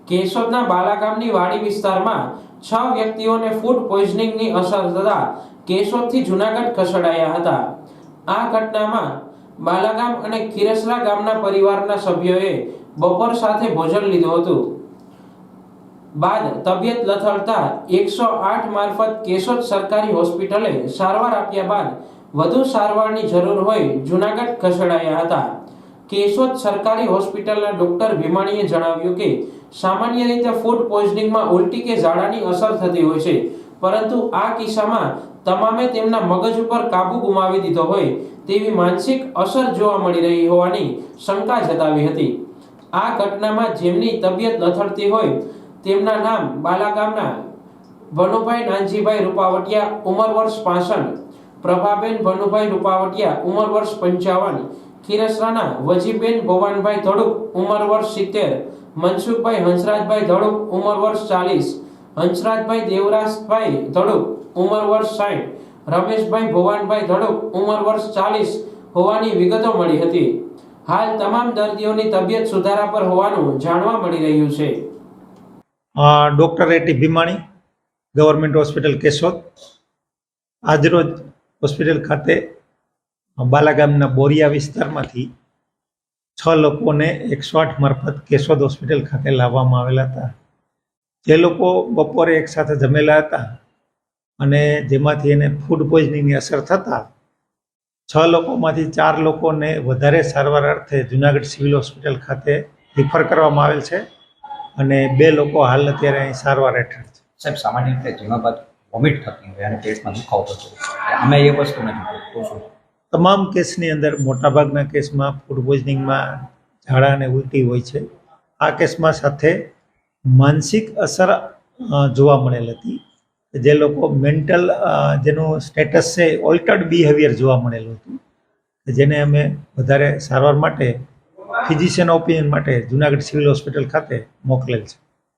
કેશોદના બાલાગામની વાડી વિસ્તારમાં 6 વ્યક્તિઓને ફૂડ પોઈઝનિંગની અસર થતા કેશોદથી જૂનાગઢ ખસેડાયા હતા। આ ઘટનામાં બાલાગામ અને ખીરસરા ગામના પરિવારના સભ્યોએ બપોર સાથે ભોજન લીધું હતું। બાદ તબિયત લથડતા 108 મારફત કેશોદ સરકારી હોસ્પિટલે સારવાર આપ્યા બાદ વધુ સારવારની જરૂર હોય જૂનાગઢ ખસેડાયા હતા। કેશોદ સરકારી હોસ્પિટલના ડોક્ટર ભીમાણીએ જણાવ્યું કે સામાન્ય રીતે ફૂડ પોઈઝનિંગમાં ઉલટી કે ઝાડાની અસર થતી હોય છે, પરંતુ આ કિસ્સામાં તમામે તેમના મગજ ઉપર કાબુ ગુમાવી દીધો હોય તેવી માનસિક અસર જોવા મળી રહી હોવાની શંકા જતાવી હતી। આ ઘટનામાં જેમની તબિયત લથડતી હોય તેમના નામ બાલાગામના ભનુભાઈ નાનજીભાઈ રૂપાવટિયા ઉંમર વર્ષ 65, પ્રભાબેન ભનુભાઈ રૂપાવટિયા ઉંમર વર્ષ 55, ખીરસરાના વજીબેન ભવાનભાઈ ધડુક ઉંમર વર્ષ 70, મનસુખભાઈ હંસરાજભાઈ ધડુક ઉંમર વર્ષ 40, હંસરાજભાઈ દેવરાજભાઈ ધડુક ઉંમર વર્ષ 60, રમેશભાઈ ભવાનભાઈ ધડુક ઉંમર વર્ષ 40 હોવાની વિગતો મળી હતી। હાલ તમામ દર્દીઓની તબિયત સુધારા પર હોવાનું જાણવા મળી રહ્યું છે। Doctor A T Bhimani, government hospital Keshod. આજરોજ હોસ્પિટલ ખાતે બાલાગામના બોરિયા વિસ્તારમાંથી 6 લોકોને 108 મારફત કેશોદ હોસ્પિટલ ખાતે લાવવામાં આવેલા હતા। જે લોકો બપોરે એકસાથે જમેલા હતા અને જેમાંથી એને ફૂડ પોઈઝનિંગની અસર થતાં 6 લોકોમાંથી 4 લોકોને વધારે સારવાર અર્થે જૂનાગઢ સિવિલ હોસ્પિટલ ખાતે રિફર કરવામાં આવેલ છે અને 2 લોકો હાલ અત્યારે અહીં સારવાર હેઠળ છે। સાહેબ, સામાન્ય રીતે જમવા બાદ વોમિટ થતી હોય અને પેટમાં દુખાવો થતો હોય, અમે એ વસ્તુ નથી જોશું। તમામ કેસની અંદર મોટાભાગના કેસમાં ફૂડ પોઈઝનિંગમાં ઝાડા અને ઉલટી હોય છે। આ કેસમાં સાથે માનસિક અસર જોવા મળેલ હતી। જે લોકો મેન્ટલ જેનું સ્ટેટસ છે ઓલ્ટર્ડ બિહેવિયર જોવા મળેલું હતું, જેને અમે વધારે સારવાર માટે ફિઝિશિયન ઓપિનિયન માટે જૂનાગઢ સિવિલ હોસ્પિટલ ખાતે મોકલેલ છે।